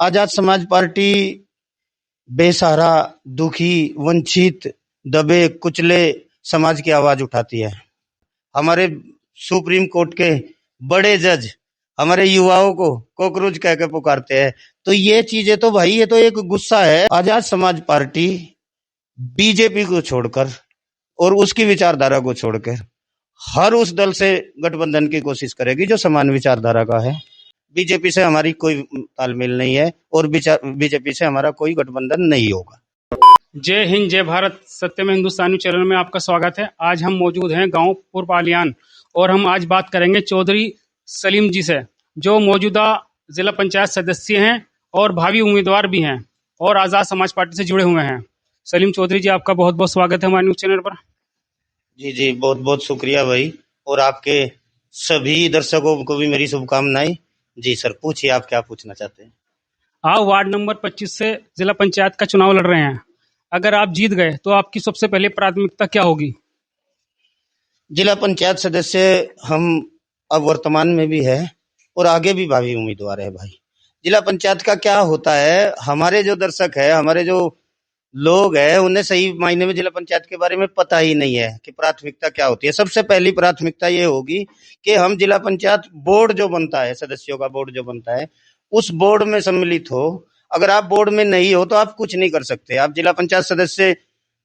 Azad Samaj party बेसहारा, दुखी, वंचित, दबे कुचले समाज की आवाज उठाती है। हमारे सुप्रीम कोर्ट के बड़े जज हमारे युवाओं को कॉकरोच कह के पुकारते हैं। तो ये चीजें तो भाई, ये तो एक गुस्सा है। आजाद समाज पार्टी बीजेपी को छोड़कर और उसकी विचारधारा को छोड़कर हर उस दल से गठबंधन की कोशिश करेगी जो समान विचारधारा का है। बीजेपी से हमारी कोई तालमेल नहीं है और बीजेपी से हमारा कोई गठबंधन नहीं होगा। जय हिंद, जय भारत। सत्यम हिंदुस्तानी चैनल में आपका स्वागत है। आज हम मौजूद हैं गांव पुरपालियान और हम आज बात करेंगे चौधरी सलीम जी से, जो मौजूदा जिला पंचायत सदस्य हैं और भावी उम्मीदवार भी हैं और आज़ाद समाज पार्टी से जुड़े हुए हैं। सलीम चौधरी जी, आपका बहुत बहुत स्वागत है हमारे न्यूज़ चैनल पर। जी जी, बहुत बहुत शुक्रिया भाई, और आपके सभी दर्शकों को भी मेरी शुभकामनाएं। जी सर, पूछिए, आप क्या पूछना चाहते हैं? आप वार्ड नंबर 25 से जिला पंचायत का चुनाव लड़ रहे हैं। अगर आप जीत गए तो आपकी सबसे पहले प्राथमिकता क्या होगी? जिला पंचायत सदस्य हम अब वर्तमान में भी है और आगे भी भावी उम्मीदवार है भाई। जिला पंचायत का क्या होता है, हमारे जो दर्शक है, हमारे जो लोग हैं, उन्हें सही मायने में जिला पंचायत के बारे में पता ही नहीं है कि प्राथमिकता क्या होती है। सबसे पहली प्राथमिकता ये होगी कि हम जिला पंचायत बोर्ड जो बनता है, सदस्यों का बोर्ड जो बनता है, उस बोर्ड में सम्मिलित हो। अगर आप बोर्ड में नहीं हो तो आप कुछ नहीं कर सकते। आप जिला पंचायत सदस्य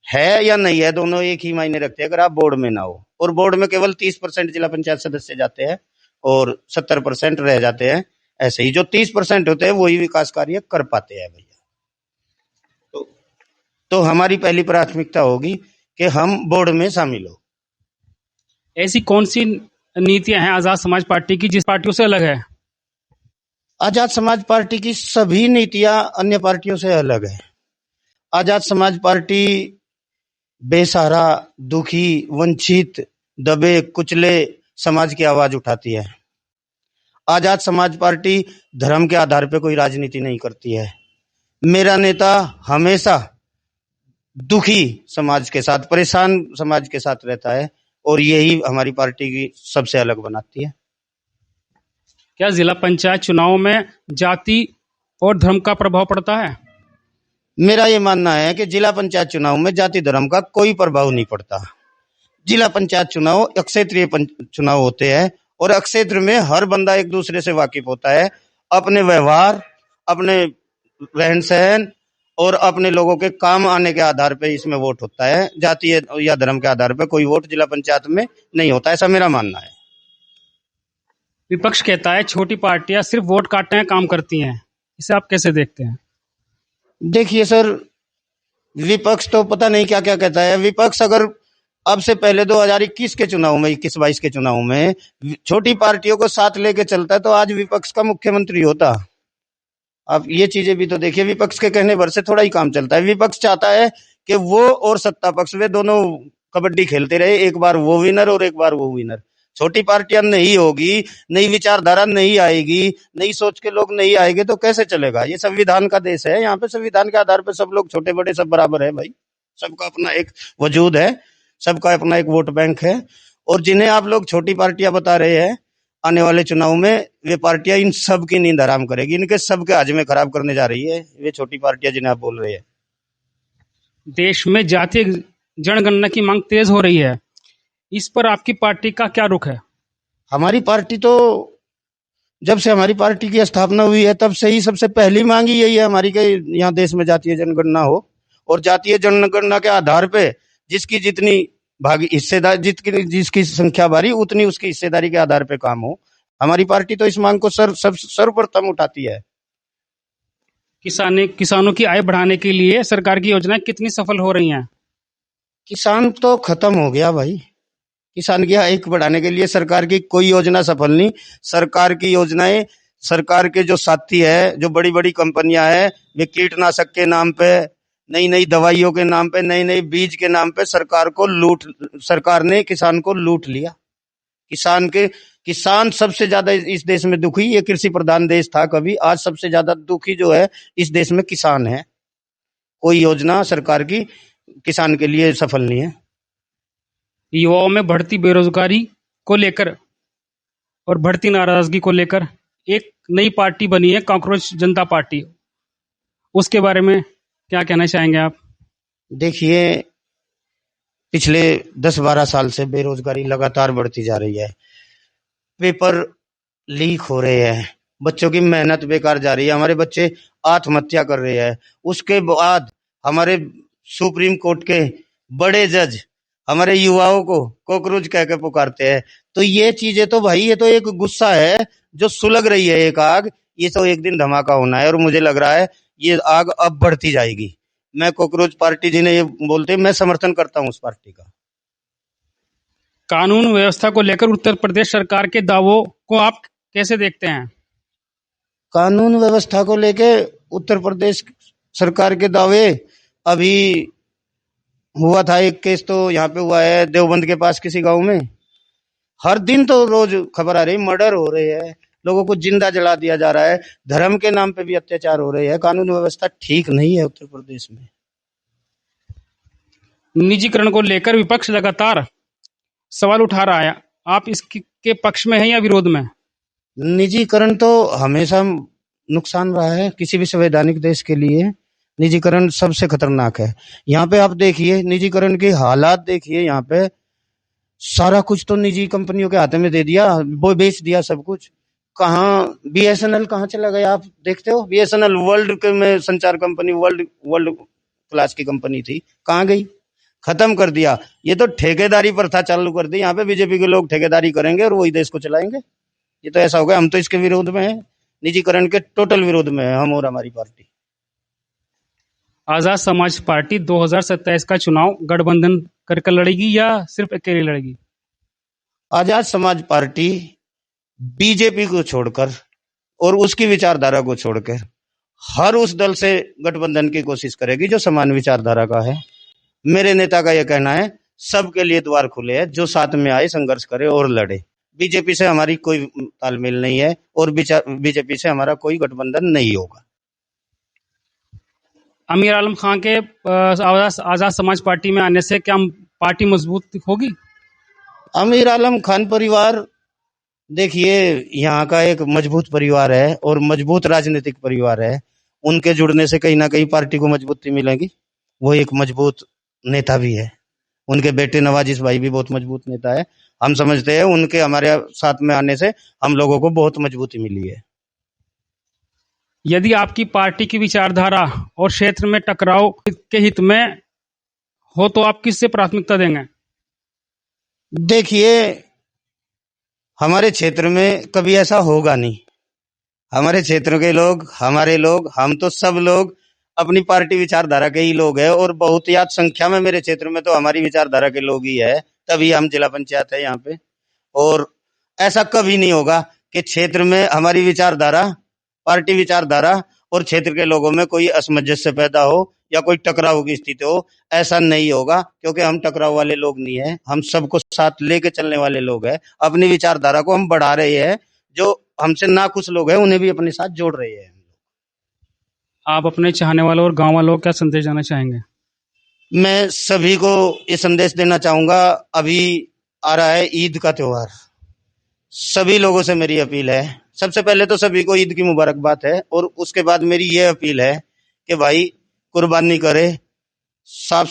है या नहीं है, दोनों एक ही मायने रखते हैं अगर आप बोर्ड में ना हो। और बोर्ड में केवल 30% जिला पंचायत सदस्य जाते हैं और 70% रह जाते हैं। ऐसे ही जो 30% होते हैं वही विकास कार्य कर पाते हैं भैया। तो हमारी पहली प्राथमिकता होगी कि हम बोर्ड में शामिल हो। ऐसी कौन सी नीतियां हैं आज़ाद समाज पार्टी की जिस पार्टियों से अलग है? आजाद समाज पार्टी की सभी नीतियां अन्य पार्टियों से अलग है। आजाद समाज पार्टी बेसहारा, दुखी, वंचित, दबे कुचले समाज की आवाज उठाती है। आजाद समाज पार्टी धर्म के आधार पर कोई राजनीति नहीं करती है। मेरा नेता हमेशा दुखी समाज के साथ, परेशान समाज के साथ रहता है और यही हमारी पार्टी की सबसे अलग बनाती है। क्या जिला पंचायत चुनाव में जाति और धर्म का प्रभाव पड़ता है? मेरा ये मानना है कि जिला पंचायत चुनाव में जाति धर्म का कोई प्रभाव नहीं पड़ता। जिला पंचायत चुनाव अक्षेत्रीय चुनाव होते हैं और अक्षेत्र में हर बंदा एक दूसरे से वाकिफ होता है। अपने व्यवहार, अपने रहन सहन और अपने लोगों के काम आने के आधार पे इसमें वोट होता है। जाति या धर्म के आधार पे कोई वोट जिला पंचायत में नहीं होता, ऐसा मेरा मानना है। विपक्ष कहता है छोटी पार्टियां सिर्फ वोट काटने का काम करती हैं। इसे आप कैसे देखते हैं? देखिए सर, विपक्ष तो पता नहीं क्या क्या कहता है। विपक्ष अगर अब से पहले 2021 के चुनाव में, 21-22 के चुनाव में छोटी पार्टियों को साथ लेके चलता है तो आज विपक्ष का मुख्यमंत्री होता। आप ये चीजें भी तो देखिए, विपक्ष के कहने भर से थोड़ा ही काम चलता है। विपक्ष चाहता है कि वो और सत्ता पक्ष वे दोनों कबड्डी खेलते रहे, एक बार वो विनर और एक बार वो विनर। छोटी पार्टियां नहीं होगी, नई विचारधारा नहीं आएगी, नई सोच के लोग नहीं आएंगे तो कैसे चलेगा? ये संविधान का देश है, यहाँ पे संविधान के आधार पर सब लोग, छोटे बड़े सब बराबर है भाई। सबका अपना एक वजूद है, सबका अपना एक वोट बैंक है। और जिन्हें आप लोग छोटी पार्टियां बता रहे हैं, आने वाले चुनाव में वे पार्टियां इन सब की नींद हराम करेगी, इनके सबके हाजमे खराब करने जा रही है वे छोटी पार्टियां जिन्हें आप बोल रहे हैं। देश में जातीय जनगणना की मांग तेज हो रही है, इस पर आपकी पार्टी का क्या रुख है? हमारी पार्टी तो जब से हमारी पार्टी की स्थापना हुई है तब से ही सबसे पहली मांग ही यही है हमारी कि यहाँ देश में जातीय जनगणना हो और जातीय जनगणना के आधार पे जिसकी जितनी भागी हिस्सेदार, जिसकी संख्या भारी उतनी उसकी हिस्सेदारी के आधार पे काम हो। हमारी पार्टी तो इस मांग को सर्वप्रथम उठाती है। किसानों की आय बढ़ाने के लिए सरकार की योजनाएं कितनी सफल हो रही हैं? किसान तो खत्म हो गया भाई। किसान की आय बढ़ाने के लिए सरकार की कोई योजना सफल नहीं। सरकार की योजनाएं, सरकार के जो साथी है, जो बड़ी बड़ी कंपनियां हैं, वे कीटनाशक के नाम पे, नई नई दवाइयों के नाम पे, नई नई बीज के नाम पे सरकार ने किसान को लूट लिया। किसान सबसे ज्यादा इस देश में दुखी, ये कृषि प्रधान देश था कभी, आज सबसे ज्यादा दुखी जो है इस देश में किसान है। कोई योजना सरकार की किसान के लिए सफल नहीं है। युवाओं में बढ़ती बेरोजगारी को लेकर और बढ़ती नाराजगी को लेकर एक नई पार्टी बनी है, कॉकरोच जनता पार्टी। उसके बारे में क्या कहना चाहेंगे आप? देखिए, पिछले 10-12 साल से बेरोजगारी लगातार बढ़ती जा रही है। पेपर लीक हो रहे हैं, बच्चों की मेहनत बेकार जा रही है, हमारे बच्चे आत्महत्या कर रहे हैं। उसके बाद हमारे सुप्रीम कोर्ट के बड़े जज हमारे युवाओं को कॉकरोच कह के पुकारते हैं। तो ये चीजें तो भाई, ये तो एक गुस्सा है जो सुलग रही है, एक आग। ये तो एक दिन धमाका होना है और मुझे लग रहा है ये आग अब बढ़ती जाएगी। मैं कॉकरोच पार्टी जिन्हें ये बोलते हैं, मैं समर्थन करता हूँ उस पार्टी का। कानून व्यवस्था को लेकर उत्तर प्रदेश सरकार के दावों को आप कैसे देखते हैं? कानून व्यवस्था को लेके उत्तर प्रदेश सरकार के दावे, अभी हुआ था एक केस तो यहाँ पे हुआ है देवबंद के पास किसी गांव में। हर दिन तो रोज खबर आ रही, मर्डर हो रहे हैं, लोगों को जिंदा जला दिया जा रहा है, धर्म के नाम पे भी अत्याचार हो रहे हैं। कानून व्यवस्था ठीक नहीं है उत्तर प्रदेश में। निजीकरण को लेकर विपक्ष लगातार सवाल उठा रहा है, आप इसके पक्ष में हैं या विरोध में? निजीकरण तो हमेशा नुकसान रहा है किसी भी संवैधानिक देश के लिए। निजीकरण सबसे खतरनाक है। यहाँ पे आप देखिए निजीकरण के हालात, देखिए यहाँ पे सारा कुछ तो निजी कंपनियों के हाथ में दे दिया, वो बेच दिया सब कुछ। कहाँ बीएसएनएल कहाँ चला गया आप देखते हो? बीएसएनएल वर्ल्ड के में संचार कंपनी, वर्ल्ड वर्ल्ड क्लास की कंपनी थी, कहाँ गई? खत्म कर दिया। ये तो ठेकेदारी प्रथा चालू कर दी। यहाँ पे बीजेपी के लोग ठेकेदारी करेंगे और वही देश को चलाएंगे। ये तो ऐसा हो गया, हम तो इसके विरोध में हैं, निजीकरण के टोटल विरोध में है हम और हमारी पार्टी। आजाद समाज पार्टी 2027 का चुनाव गठबंधन करके लड़ेगी या सिर्फ अकेले लड़ेगी? आजाद समाज पार्टी बीजेपी को छोड़कर और उसकी विचारधारा को छोड़कर हर उस दल से गठबंधन की कोशिश करेगी जो समान विचारधारा का है। मेरे नेता का यह कहना है, सबके लिए द्वार खुले हैं, जो साथ में आए संघर्ष करे और लड़े। बीजेपी से हमारी कोई तालमेल नहीं है और बीजेपी से हमारा कोई गठबंधन नहीं होगा। आमिर आलम खान के आजाद समाज पार्टी में आने से क्या पार्टी मजबूत होगी? आमिर आलम खान परिवार, देखिए यहाँ का एक मजबूत परिवार है और मजबूत राजनीतिक परिवार है। उनके जुड़ने से कहीं ना कहीं पार्टी को मजबूती मिलेगी। वो एक मजबूत नेता भी है। उनके बेटे नवाजिश भाई भी बहुत मजबूत नेता है। हम समझते हैं उनके हमारे साथ में आने से हम लोगों को बहुत मजबूती मिली है। यदि आपकी पार्टी की विचारधारा और क्षेत्र में टकराव के हित में हो तो आप किससे प्राथमिकता देंगे? देखिए, हमारे क्षेत्र में कभी ऐसा होगा नहीं। हमारे क्षेत्र के लोग, हमारे लोग, हम तो सब लोग अपनी पार्टी विचारधारा के ही लोग हैं और बहुत याद संख्या में मेरे क्षेत्र में तो हमारी विचारधारा के लोग ही है, तभी हम जिला पंचायत है यहाँ पे। और ऐसा कभी नहीं होगा कि क्षेत्र में हमारी विचारधारा, पार्टी विचारधारा और क्षेत्र के लोगों में कोई असमंजस पैदा हो या कोई टकराव की स्थिति हो। ऐसा नहीं होगा, क्योंकि हम टकराव वाले लोग नहीं है, हम सबको साथ लेके चलने वाले लोग हैं। अपनी विचारधारा को हम बढ़ा रहे हैं, जो हमसे नाखुश लोग हैं उन्हें भी अपने साथ जोड़ रहे हैं। आप अपने चाहने वालों और गांव वालों को क्या संदेश देना चाहेंगे? मैं सभी को ये संदेश देना चाहूंगा, अभी आ रहा है ईद का त्योहार। सभी लोगों से मेरी अपील है, सबसे पहले तो सभी को ईद की मुबारकबाद है और उसके बाद मेरी ये अपील है कि भाई कुर्बानी करे, साफ